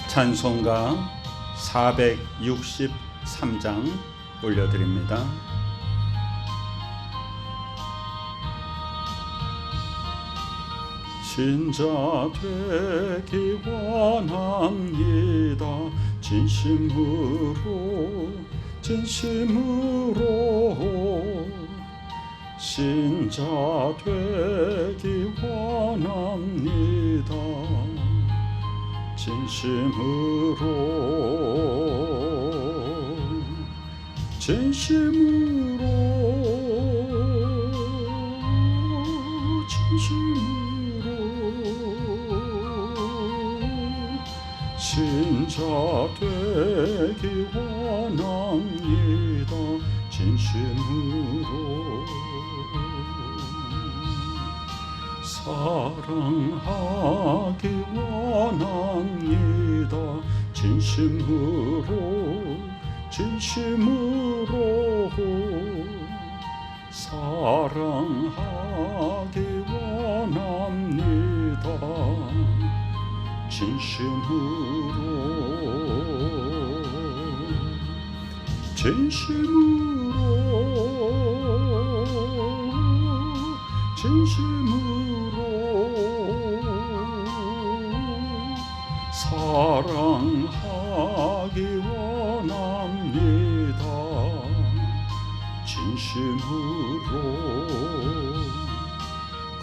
찬송가 463장 올려드립니다. 신자 되기 원합니다. 진심으로 신자 되기 원합니다. 진심으로 신자 되기 원합니다. 진심으로 사랑하기 원합니다. 진심으로 사랑하기 원합니다. 진심으로 사랑하기 원합니다. 진심으로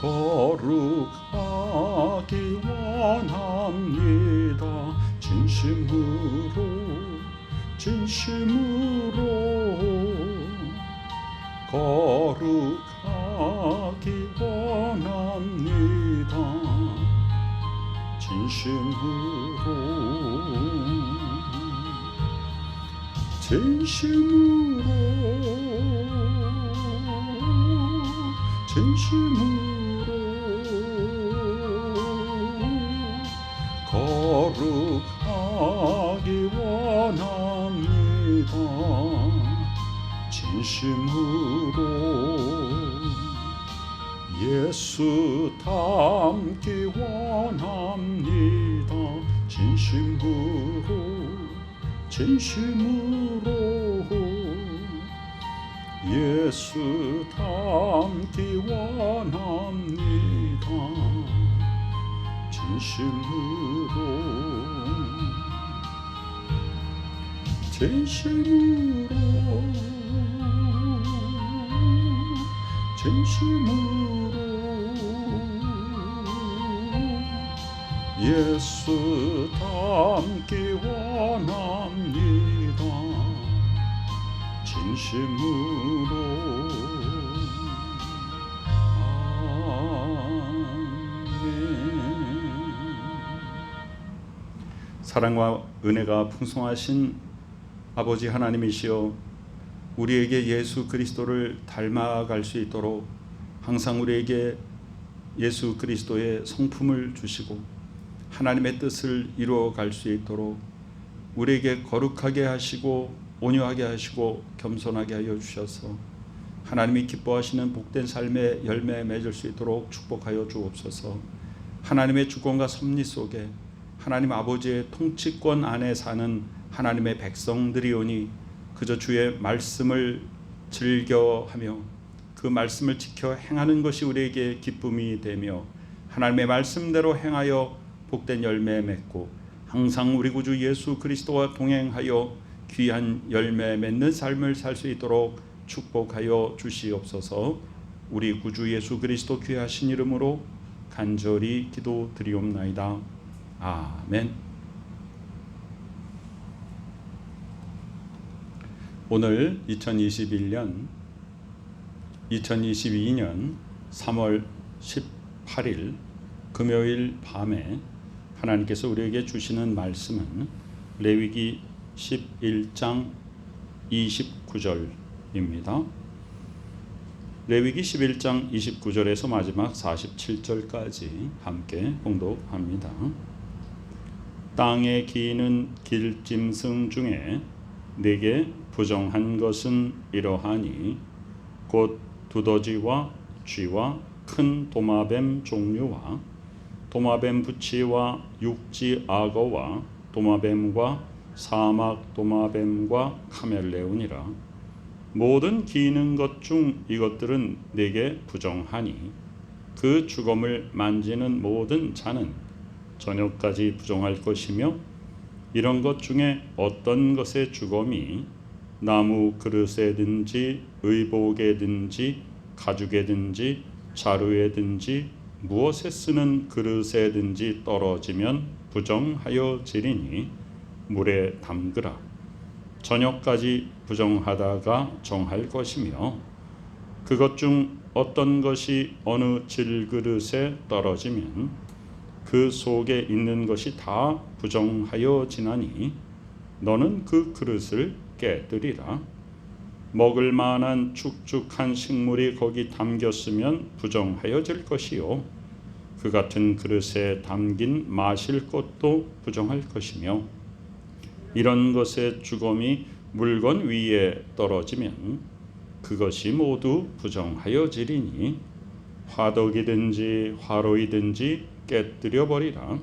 거룩하기 원합니다. 진심으로 거룩하기 원합니다. 진심으로 거룩하기 원합니다. 진심으로 예수 닮기 원합니다. 진심으로 예수 닮기 원합니다. 진심으로 예수 닮기 원합니다. 진심으로 아멘. 사랑과 은혜가 풍성하신 아버지 하나님이시여, 우리에게 예수 그리스도를 닮아갈 수 있도록 항상 우리에게 예수 그리스도의 성품을 주시고 하나님의 뜻을 이루어갈 수 있도록 우리에게 거룩하게 하시고 온유하게 하시고 겸손하게 하여 주셔서 하나님이 기뻐하시는 복된 삶의 열매 맺을 수 있도록 축복하여 주옵소서. 하나님의 주권과 섭리 속에 하나님 아버지의 통치권 안에 사는 하나님의 백성들이오니 그저 주의 말씀을 즐겨하며 그 말씀을 지켜 행하는 것이 우리에게 기쁨이 되며 하나님의 말씀대로 행하여 복된 열매 맺고 항상 우리 구주 예수 그리스도와 동행하여 귀한 열매 맺는 삶을 살 수 있도록 축복하여 주시옵소서. 우리 구주 예수 그리스도 귀하신 이름으로 간절히 기도드리옵나이다. 아멘. 오늘 2022년 3월 18일 금요일 밤에 하나님께서 우리에게 주시는 말씀은 레위기 11장 29절입니다. 레위기 11장 29절에서 마지막 47절까지 함께 봉독합니다. 땅에 기는 길짐승 중에 내게 부정한 것은 이러하니 곧 두더지와 쥐와 큰 도마뱀 종류와 도마뱀 부치와 육지 악어와 도마뱀과 사막 도마뱀과 카멜레온이라. 모든 기는 것 중 이것들은 내게 부정하니 그 주검을 만지는 모든 자는 저녁까지 부정할 것이며 이런 것 중에 어떤 것의 주검이 나무 그릇에든지 의복에든지 가죽에든지 자루에든지 무엇에 쓰는 그릇에든지 떨어지면 부정하여지리니 물에 담그라. 저녁까지 부정하다가 정할 것이며 그것 중 어떤 것이 어느 질그릇에 떨어지면 그 속에 있는 것이 다 부정하여지나니 너는 그 그릇을 깨뜨리라. 먹을 만한 축축한 식물이 거기 담겼으면 부정하여질 것이요 그 같은 그릇에 담긴 마실 것도 부정할 것이며 이런 것의 주검이 물건 위에 떨어지면 그것이 모두 부정하여지리니 화덕이든지 화로이든지 깨뜨려 버리라.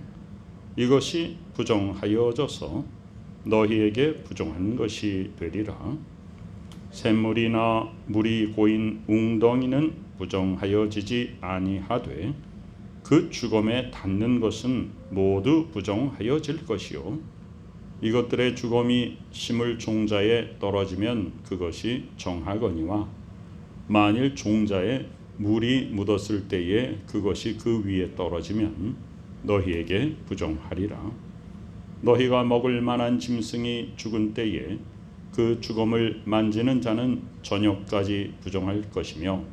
이것이 부정하여져서 너희에게 부정한 것이 되리라. 샘물이나 물이 고인 웅덩이는 부정하여지지 아니하되 그 주검에 닿는 것은 모두 부정하여질 것이요 이것들의 주검이 심을 종자에 떨어지면 그것이 정하거니와 만일 종자에 물이 묻었을 때에 그것이 그 위에 떨어지면 너희에게 부정하리라. 너희가 먹을 만한 짐승이 죽은 때에 그 주검을 만지는 자는 저녁까지 부정할 것이며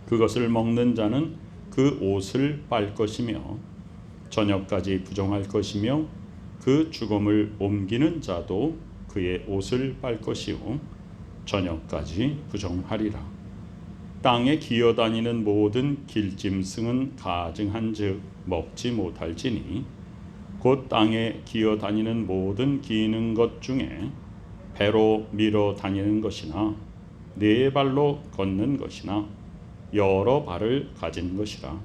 그것을 먹는 자는 그 옷을 빨 것이며 저녁까지 부정할 것이며 그 주검을 옮기는 자도 그의 옷을 빨 것이요 저녁까지 부정하리라. 땅에 기어다니는 모든 길짐승은 가증한즉 먹지 못할지니 곧 땅에 기어다니는 모든 기는 것 중에 배로 밀어 다니는 것이나 네 발로 걷는 것이나 여러 발을 가진 것이라.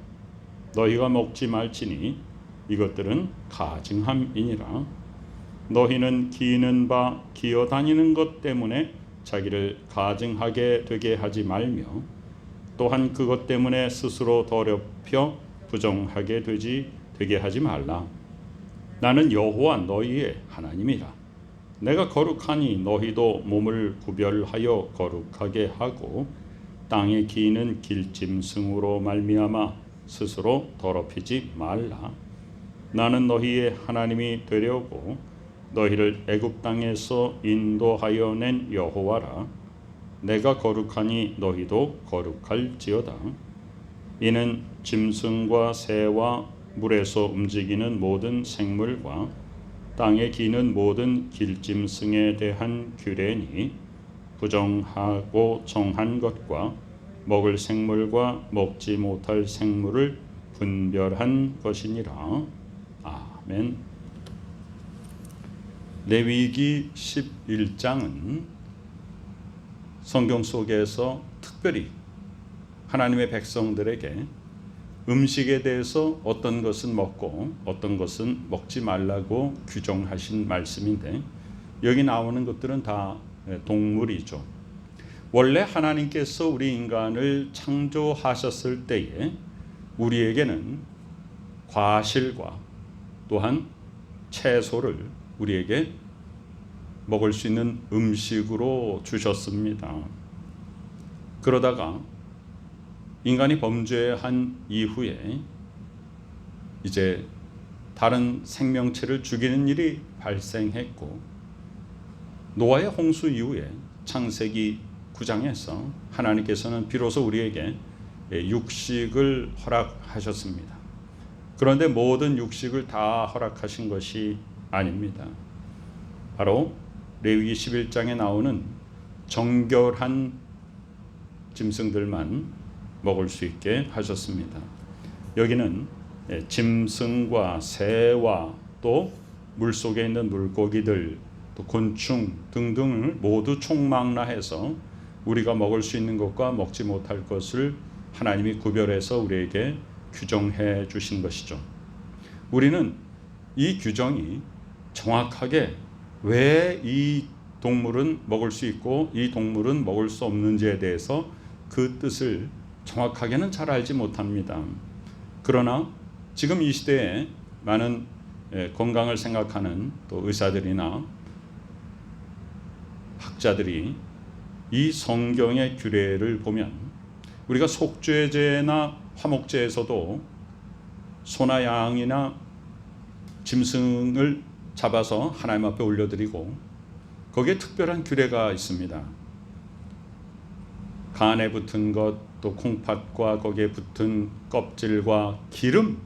너희가 먹지 말지니 이것들은 가증함이니라. 너희는 기는 바 기어다니는 것 때문에 자기를 가증하게 되게 하지 말며 또한 그것 때문에 스스로 더럽혀 부정하게 되게 하지 말라. 나는 여호와 너희의 하나님이라. 내가 거룩하니 너희도 몸을 구별하여 거룩하게 하고 땅에 기는 길짐승으로 말미암아 스스로 더럽히지 말라. 나는 너희의 하나님이 되려고 너희를 애굽 땅에서 인도하여 낸 여호와라. 내가 거룩하니 너희도 거룩할지어다. 이는 짐승과 새와 물에서 움직이는 모든 생물과 땅에 기는 모든 길짐승에 대한 규례니 부정하고 정한 것과 먹을 생물과 먹지 못할 생물을 분별한 것이니라. 아멘. 레위기 11장은 성경 속에서 특별히 하나님의 백성들에게 음식에 대해서 어떤 것은 먹고 어떤 것은 먹지 말라고 규정하신 말씀인데 여기 나오는 것들은 다 동물이죠. 원래 하나님께서 우리 인간을 창조하셨을 때에 우리에게는 과실과 또한 채소를 우리에게 먹을 수 있는 음식으로 주셨습니다. 그러다가 인간이 범죄한 이후에 이제 다른 생명체를 죽이는 일이 발생했고 노아의 홍수 이후에 창세기 9장에서 하나님께서는 비로소 우리에게 육식을 허락하셨습니다. 그런데 모든 육식을 다 허락하신 것이 아닙니다. 바로 레위기 11장에 나오는 정결한 짐승들만 먹을 수 있게 하셨습니다. 여기는 짐승과 새와 또 물속에 있는 물고기들 또 곤충 등등을 모두 총망라해서 우리가 먹을 수 있는 것과 먹지 못할 것을 하나님이 구별해서 우리에게 규정해 주신 것이죠. 우리는 이 규정이 정확하게 왜 이 동물은 먹을 수 있고 이 동물은 먹을 수 없는지에 대해서 그 뜻을 정확하게는 잘 알지 못합니다. 그러나 지금 이 시대에 많은 건강을 생각하는 또 의사들이나 학자들이 이 성경의 규례를 보면 우리가 속죄제나 화목제에서도 소나 양이나 짐승을 잡아서 하나님 앞에 올려드리고 거기에 특별한 규례가 있습니다. 간에 붙은 것, 또 콩팥과 거기에 붙은 껍질과 기름,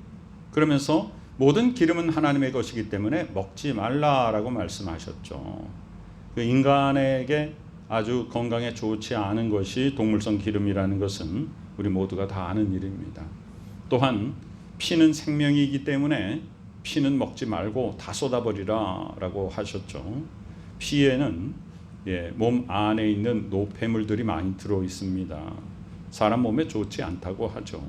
그러면서 모든 기름은 하나님의 것이기 때문에 먹지 말라라고 말씀하셨죠. 그 인간에게 아주 건강에 좋지 않은 것이 동물성 기름이라는 것은 우리 모두가 다 아는 일입니다. 또한 피는 생명이기 때문에 피는 먹지 말고 다 쏟아버리라 라고 하셨죠. 피에는 몸 안에 있는 노폐물들이 많이 들어 있습니다. 사람 몸에 좋지 않다고 하죠.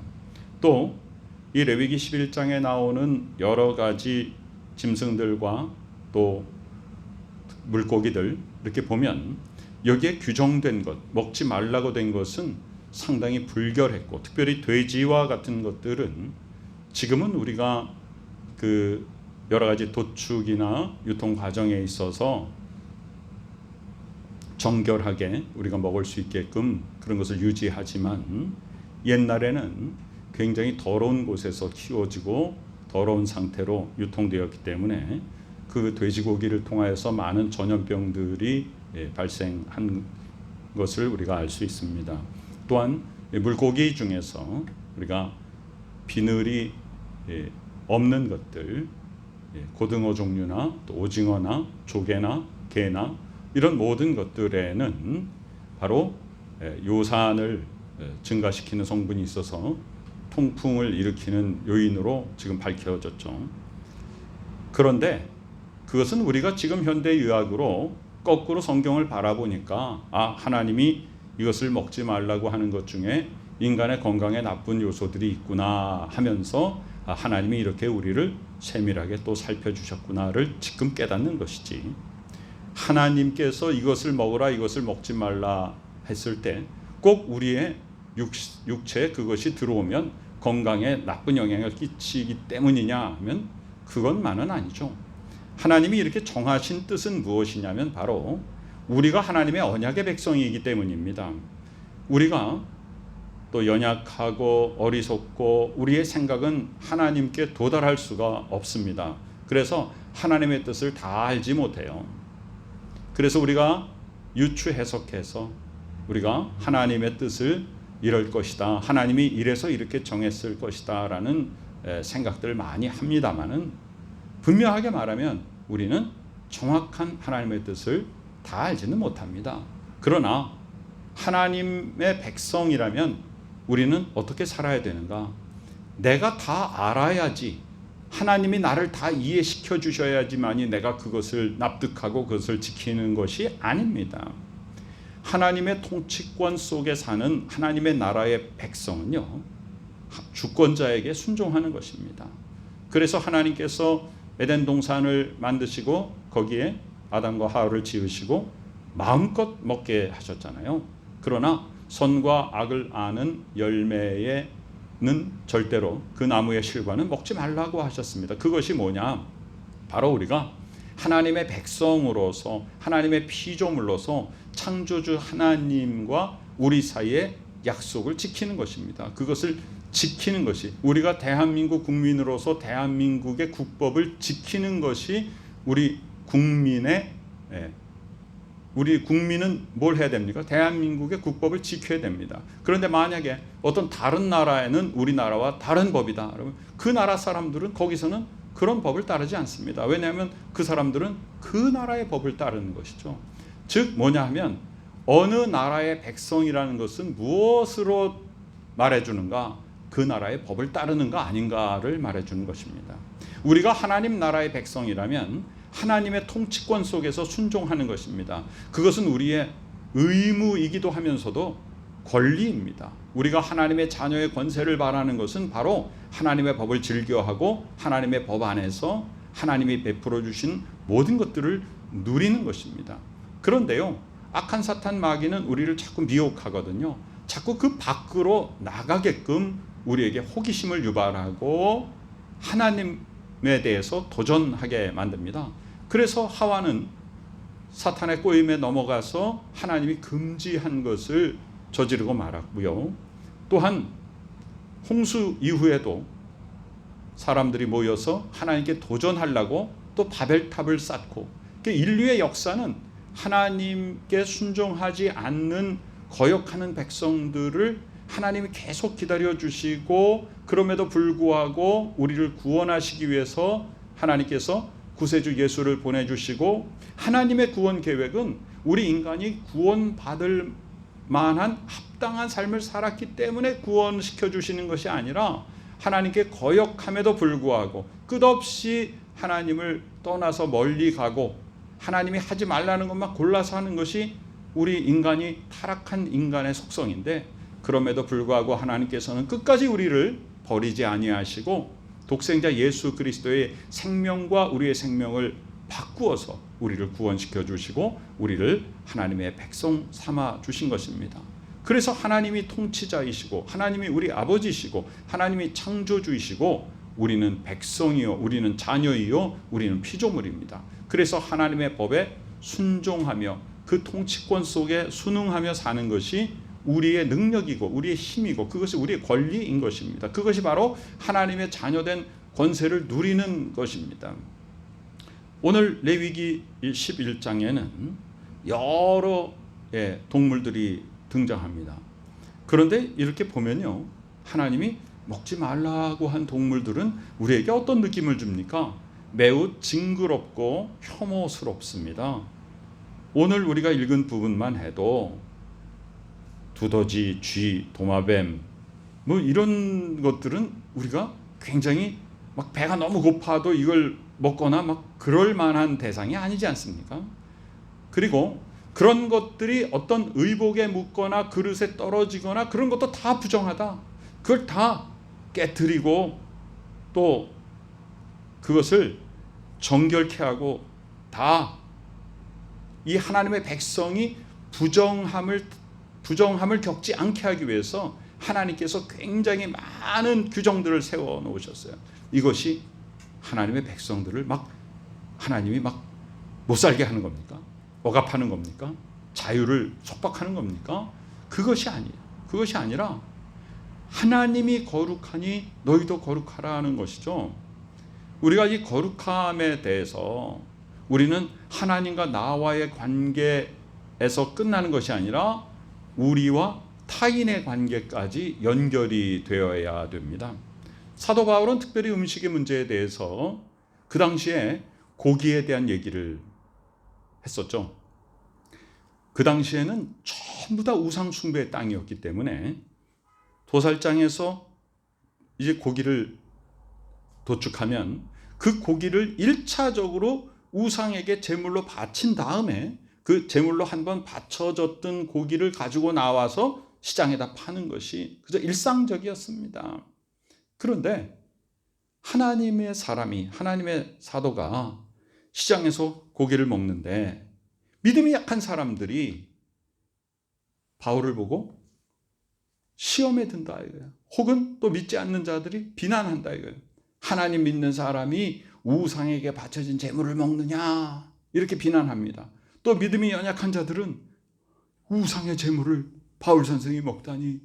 또 이 레위기 11장에 나오는 여러 가지 짐승들과 또 물고기들 이렇게 보면 여기에 규정된 것, 먹지 말라고 된 것은 상당히 불결했고, 특별히 돼지와 같은 것들은 지금은 우리가 그 여러 가지 도축이나 유통 과정에 있어서 정결하게 우리가 먹을 수 있게끔 그런 것을 유지하지만 옛날에는 굉장히 더러운 곳에서 키워지고 더러운 상태로 유통되었기 때문에 그 돼지고기를 통하여서 많은 전염병들이 발생한 것을 우리가 알 수 있습니다. 또한 물고기 중에서 우리가 비늘이 없는 것들, 고등어 종류나 또 오징어나 조개나 게나 이런 모든 것들에는 바로 요산을 증가시키는 성분이 있어서 통풍을 일으키는 요인으로 지금 밝혀졌죠. 그런데 그것은 우리가 지금 현대의학으로 거꾸로 성경을 바라보니까 하나님이 이것을 먹지 말라고 하는 것 중에 인간의 건강에 나쁜 요소들이 있구나 하면서 하나님이 이렇게 우리를 세밀하게 또 살펴주셨구나를 지금 깨닫는 것이지, 하나님께서 이것을 먹으라 이것을 먹지 말라 했을 때 꼭 우리의 육체에 그것이 들어오면 건강에 나쁜 영향을 끼치기 때문이냐 하면 그것만은 아니죠. 하나님이 이렇게 정하신 뜻은 무엇이냐면 바로 우리가 하나님의 언약의 백성이기 때문입니다. 우리가 또 연약하고 어리석고 우리의 생각은 하나님께 도달할 수가 없습니다. 그래서 하나님의 뜻을 다 알지 못해요. 그래서 우리가 유추 해석해서 우리가 하나님의 뜻을 이럴 것이다, 하나님이 이래서 이렇게 정했을 것이다 라는 생각들을 많이 합니다마는, 분명하게 말하면 우리는 정확한 하나님의 뜻을 다 알지는 못합니다. 그러나 하나님의 백성이라면 우리는 어떻게 살아야 되는가? 내가 다 알아야지, 하나님이 나를 다 이해시켜 주셔야지만이 내가 그것을 납득하고 그것을 지키는 것이 아닙니다. 하나님의 통치권 속에 사는 하나님의 나라의 백성은요, 주권자에게 순종하는 것입니다. 그래서 하나님께서 에덴 동산을 만드시고 거기에 아담과 하와를 지으시고 마음껏 먹게 하셨잖아요. 그러나 선과 악을 아는 열매에는 절대로 그 나무의 실과는 먹지 말라고 하셨습니다. 그것이 뭐냐? 바로 우리가 하나님의 백성으로서 하나님의 피조물로서 창조주 하나님과 우리 사이의 약속을 지키는 것입니다. 그것을 지키는 것이, 우리가 대한민국 국민으로서 대한민국의 국법을 지키는 것이 우리 국민은 뭘 해야 됩니까? 대한민국의 국법을 지켜야 됩니다. 그런데 만약에 어떤 다른 나라에는 우리나라와 다른 법이다, 그러면 그 나라 사람들은 거기서는 그런 법을 따르지 않습니다. 왜냐하면 그 사람들은 그 나라의 법을 따르는 것이죠. 즉 뭐냐 하면 어느 나라의 백성이라는 것은 무엇으로 말해주는가? 그 나라의 법을 따르는가 아닌가를 말해주는 것입니다. 우리가 하나님 나라의 백성이라면 하나님의 통치권 속에서 순종하는 것입니다. 그것은 우리의 의무이기도 하면서도 권리입니다. 우리가 하나님의 자녀의 권세를 바라는 것은 바로 하나님의 법을 즐겨하고 하나님의 법 안에서 하나님이 베풀어 주신 모든 것들을 누리는 것입니다. 그런데요, 악한 사탄 마귀는 우리를 자꾸 미혹하거든요. 자꾸 그 밖으로 나가게끔 우리에게 호기심을 유발하고 하나님에 대해서 도전하게 만듭니다. 그래서 하와는 사탄의 꼬임에 넘어가서 하나님이 금지한 것을 저지르고 말았고요. 또한 홍수 이후에도 사람들이 모여서 하나님께 도전하려고 또 바벨탑을 쌓고, 인류의 역사는 하나님께 순종하지 않는 거역하는 백성들을 하나님이 계속 기다려주시고, 그럼에도 불구하고 우리를 구원하시기 위해서 하나님께서 구세주 예수를 보내주시고, 하나님의 구원 계획은 우리 인간이 구원받을 만한 합당한 삶을 살았기 때문에 구원시켜 주시는 것이 아니라, 하나님께 거역함에도 불구하고 끝없이 하나님을 떠나서 멀리 가고 하나님이 하지 말라는 것만 골라서 하는 것이 우리 인간이 타락한 인간의 속성인데, 그럼에도 불구하고 하나님께서는 끝까지 우리를 버리지 아니하시고 독생자 예수 그리스도의 생명과 우리의 생명을 바꾸어서 우리를 구원시켜 주시고 우리를 하나님의 백성 삼아 주신 것입니다. 그래서 하나님이 통치자이시고 하나님이 우리 아버지시고 하나님이 창조주이시고 우리는 백성이요, 우리는 자녀이요, 우리는 피조물입니다. 그래서 하나님의 법에 순종하며 그 통치권 속에 순응하며 사는 것이 우리의 능력이고 우리의 힘이고 그것이 우리의 권리인 것입니다. 그것이 바로 하나님의 자녀된 권세를 누리는 것입니다. 오늘 레위기 11장에는 여러 동물들이 등장합니다. 그런데 이렇게 보면요, 하나님이 먹지 말라고 한 동물들은 우리에게 어떤 느낌을 줍니까? 매우 징그럽고 혐오스럽습니다. 오늘 우리가 읽은 부분만 해도 두더지, 쥐, 도마뱀 뭐 이런 것들은 우리가 굉장히 막 배가 너무 고파도 이걸 먹거나 막 그럴 만한 대상이 아니지 않습니까? 그리고 그런 것들이 어떤 의복에 묻거나 그릇에 떨어지거나 그런 것도 다 부정하다. 그걸 다 깨트리고 또 그것을 정결케 하고 다 이 하나님의 백성이 부정함을 겪지 않게 하기 위해서 하나님께서 굉장히 많은 규정들을 세워 놓으셨어요. 이것이 하나님의 백성들을 하나님이 못 살게 하는 겁니까? 억압하는 겁니까? 자유를 속박하는 겁니까? 그것이 아니에요. 그것이 아니라 하나님이 거룩하니 너희도 거룩하라는 것이죠. 우리가 이 거룩함에 대해서 우리는 하나님과 나와의 관계에서 끝나는 것이 아니라 우리와 타인의 관계까지 연결이 되어야 됩니다. 사도 바울은 특별히 음식의 문제에 대해서 그 당시에 고기에 대한 얘기를 했었죠. 그 당시에는 전부 다 우상 숭배의 땅이었기 때문에 도살장에서 이제 고기를 도축하면 그 고기를 1차적으로 우상에게 제물로 바친 다음에 그 제물로 한번 바쳐졌던 고기를 가지고 나와서 시장에다 파는 것이 그저 일상적이었습니다. 그런데 하나님의 사람이, 하나님의 사도가 시장에서 고기를 먹는데 믿음이 약한 사람들이 바울을 보고 시험에 든다 이거예요. 혹은 또 믿지 않는 자들이 비난한다 이거예요. 하나님 믿는 사람이 우상에게 바쳐진 제물을 먹느냐 이렇게 비난합니다. 또 믿음이 연약한 자들은 우상의 제물을 바울 선생이 먹다니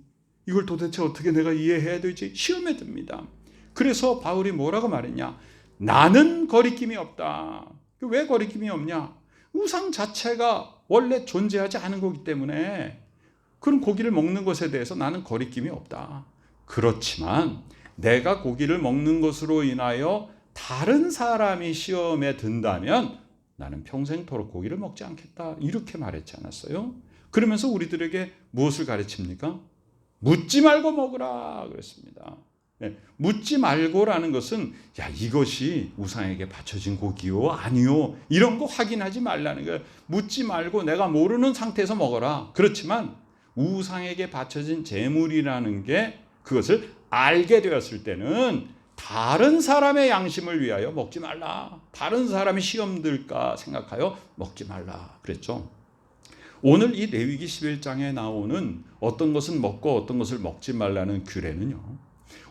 이걸 도대체 어떻게 내가 이해해야 되지? 시험에 듭니다. 그래서 바울이 뭐라고 말했냐? 나는 거리낌이 없다. 왜 거리낌이 없냐? 우상 자체가 원래 존재하지 않은 거기 때문에 그런 고기를 먹는 것에 대해서 나는 거리낌이 없다. 그렇지만 내가 고기를 먹는 것으로 인하여 다른 사람이 시험에 든다면 나는 평생토록 고기를 먹지 않겠다. 이렇게 말했지 않았어요? 그러면서 우리들에게 무엇을 가르칩니까? 묻지 말고 먹으라 그랬습니다. 네, 묻지 말고라는 것은 이것이 우상에게 바쳐진 고기요? 아니요? 이런 거 확인하지 말라는 거예요. 묻지 말고 내가 모르는 상태에서 먹어라. 그렇지만 우상에게 바쳐진 제물이라는 게 그것을 알게 되었을 때는 다른 사람의 양심을 위하여 먹지 말라. 다른 사람이 시험 들까 생각하여 먹지 말라 그랬죠. 오늘 이 레위기 11장에 나오는 어떤 것은 먹고 어떤 것을 먹지 말라는 규례는요,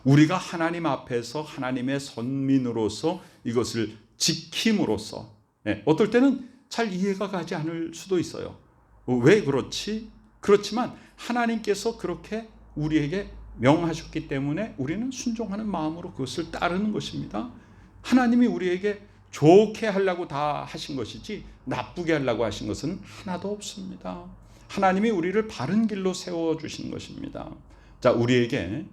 우리가 하나님 앞에서 하나님의 선민으로서 이것을 지킴으로써, 어떨 때는 잘 이해가 가지 않을 수도 있어요. 왜 그렇지? 그렇지만 하나님께서 그렇게 우리에게 명하셨기 때문에 우리는 순종하는 마음으로 그것을 따르는 것입니다. 하나님이 우리에게 좋게 하려고 다 하신 것이지 나쁘게 하려고 하신 것은 하나도 없습니다. 하나님이 우리를 바른 길로 세워주신 것입니다. 자, 우리에게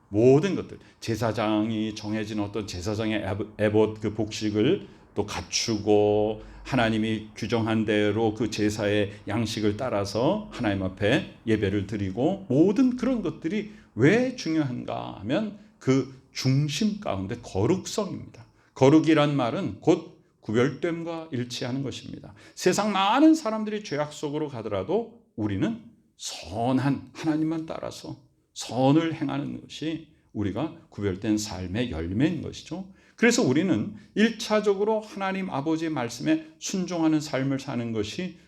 모든 것들, 제사장이 정해진 어떤 제사장의 에봇 그 복식을 또 갖추고 하나님이 규정한 대로 그 제사의 양식을 따라서 하나님 앞에 예배를 드리고, 모든 그런 것들이 왜 중요한가 하면 그 중심 가운데 거룩성입니다. 거룩이란 말은 곧 구별됨과 일치하는 것입니다. 세상 많은 사람들이 죄악 속으로 가더라도 우리는 선한 하나님만 따라서 선을 행하는 것이 우리가 구별된 삶의 열매인 것이죠. 그래서 우리는 1차적으로 하나님 아버지의 말씀에 순종하는 삶을 사는 것이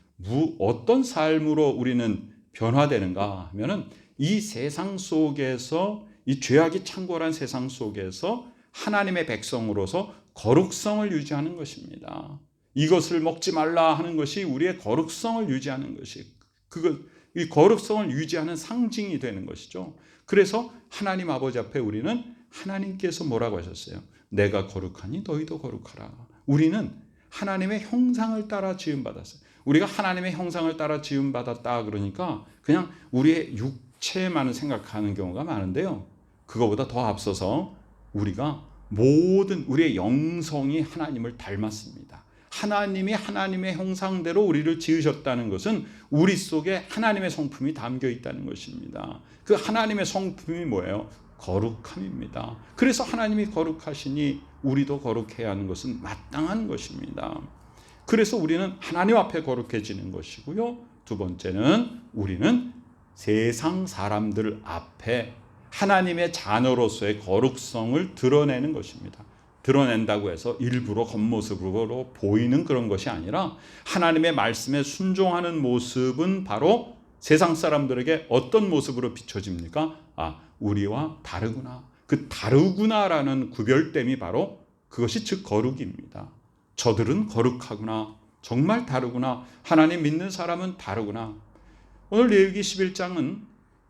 어떤 삶으로 우리는 변화되는가 하면은 이 세상 속에서, 이 죄악이 창궐한 세상 속에서 하나님의 백성으로서 거룩성을 유지하는 것입니다. 이것을 먹지 말라 하는 것이 우리의 거룩성을 유지하는 것이, 이 거룩성을 유지하는 상징이 되는 것이죠. 그래서 하나님 아버지 앞에 우리는, 하나님께서 뭐라고 하셨어요? 내가 거룩하니 너희도 거룩하라. 우리는 하나님의 형상을 따라 지음받았어요. 우리가 하나님의 형상을 따라 지음받았다 그러니까 그냥 우리의 육체만 생각하는 경우가 많은데요, 그거보다 더 앞서서 우리가 모든 우리의 영성이 하나님을 닮았습니다. 하나님이 하나님의 형상대로 우리를 지으셨다는 것은 우리 속에 하나님의 성품이 담겨 있다는 것입니다. 그 하나님의 성품이 뭐예요? 거룩함입니다. 그래서 하나님이 거룩하시니 우리도 거룩해야 하는 것은 마땅한 것입니다. 그래서 우리는 하나님 앞에 거룩해지는 것이고요, 두 번째는 우리는 세상 사람들 앞에 하나님의 자녀로서의 거룩성을 드러내는 것입니다. 드러낸다고 해서 일부러 겉모습으로 보이는 그런 것이 아니라, 하나님의 말씀에 순종하는 모습은 바로 세상 사람들에게 어떤 모습으로 비춰집니까? 우리와 다르구나. 그 다르구나라는 구별됨이 바로 그것이 즉 거룩입니다. 저들은 거룩하구나. 정말 다르구나. 하나님 믿는 사람은 다르구나. 오늘 레위기 11장은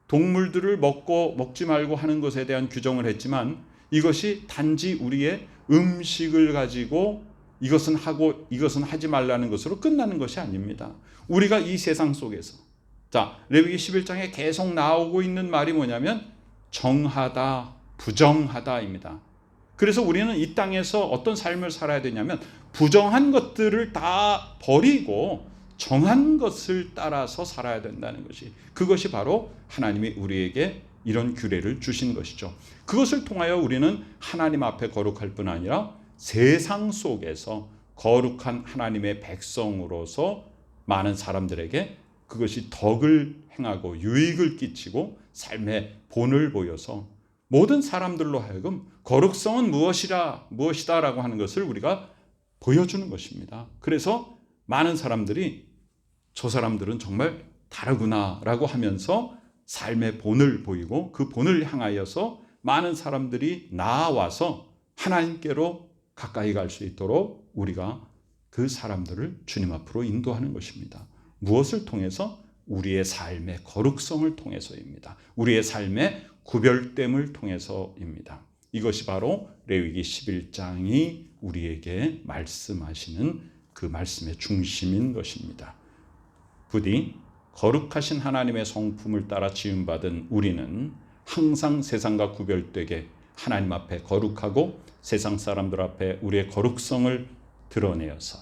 동물들을 먹지 말고 하는 것에 대한 규정을 했지만, 이것이 단지 우리의 음식을 가지고 이것은 하고 이것은 하지 말라는 것으로 끝나는 것이 아닙니다. 우리가 이 세상 속에서, 자, 레위기 11장에 계속 나오고 있는 말이 뭐냐면 정하다, 부정하다입니다. 그래서 우리는 이 땅에서 어떤 삶을 살아야 되냐면 부정한 것들을 다 버리고 정한 것을 따라서 살아야 된다는 것이, 그것이 바로 하나님이 우리에게 이런 규례를 주신 것이죠. 그것을 통하여 우리는 하나님 앞에 거룩할 뿐 아니라 세상 속에서 거룩한 하나님의 백성으로서 많은 사람들에게 그것이 덕을 행하고 유익을 끼치고 삶의 본을 보여서 모든 사람들로 하여금 거룩성은 무엇이다라고 하는 것을 우리가 보여주는 것입니다. 그래서 많은 사람들이 저 사람들은 정말 다르구나라고 하면서 삶의 본을 보이고, 그 본을 향하여서 많은 사람들이 나아와서 하나님께로 가까이 갈 수 있도록 우리가 그 사람들을 주님 앞으로 인도하는 것입니다. 무엇을 통해서? 우리의 삶의 거룩성을 통해서입니다. 우리의 삶의 구별됨을 통해서입니다. 이것이 바로 레위기 11장이 우리에게 말씀하시는 그 말씀의 중심인 것입니다. 부디 거룩하신 하나님의 성품을 따라 지음받은 우리는 항상 세상과 구별되게 하나님 앞에 거룩하고 세상 사람들 앞에 우리의 거룩성을 드러내어서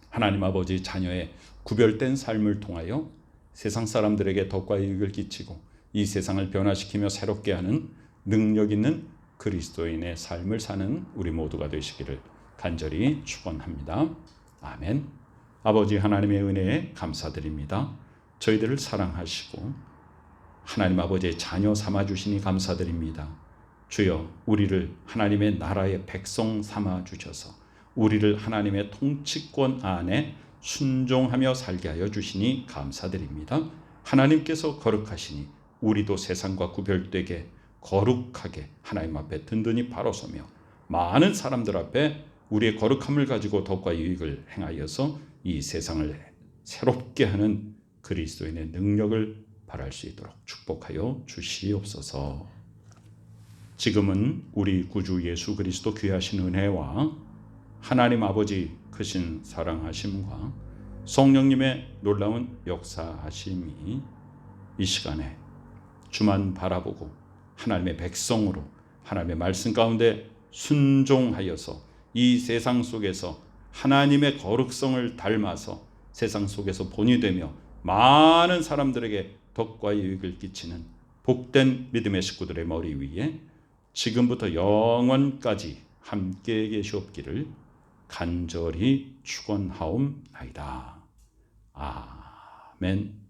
하나님 아버지 자녀의 구별된 삶을 통하여 세상 사람들에게 덕과 이익을 끼치고 이 세상을 변화시키며 새롭게 하는 능력 있는 그리스도인의 삶을 사는 우리 모두가 되시기를 간절히 축원합니다. 아멘. 아버지 하나님의 은혜에 감사드립니다. 저희들을 사랑하시고 하나님 아버지의 자녀 삼아주시니 감사드립니다. 주여 우리를 하나님의 나라의 백성 삼아 주셔서 우리를 하나님의 통치권 안에 순종하며 살게 하여 주시니 감사드립니다. 하나님께서 거룩하시니 우리도 세상과 구별되게 거룩하게 하나님 앞에 든든히 바로 서며 많은 사람들 앞에 우리의 거룩함을 가지고 덕과 유익을 행하여서 이 세상을 새롭게 하는 그리스도인의 능력을 발할 수 있도록 축복하여 주시옵소서. 지금은 우리 구주 예수 그리스도 귀하신 은혜와 하나님 아버지 크신 사랑하심과 성령님의 놀라운 역사하심이 이 시간에 주만 바라보고 하나님의 백성으로 하나님의 말씀 가운데 순종하여서 이 세상 속에서 하나님의 거룩성을 닮아서 세상 속에서 본이 되며 많은 사람들에게 덕과 유익을 끼치는 복된 믿음의 식구들의 머리 위에 지금부터 영원까지 함께 계시옵기를 간절히 축원하옵나이다. 아멘.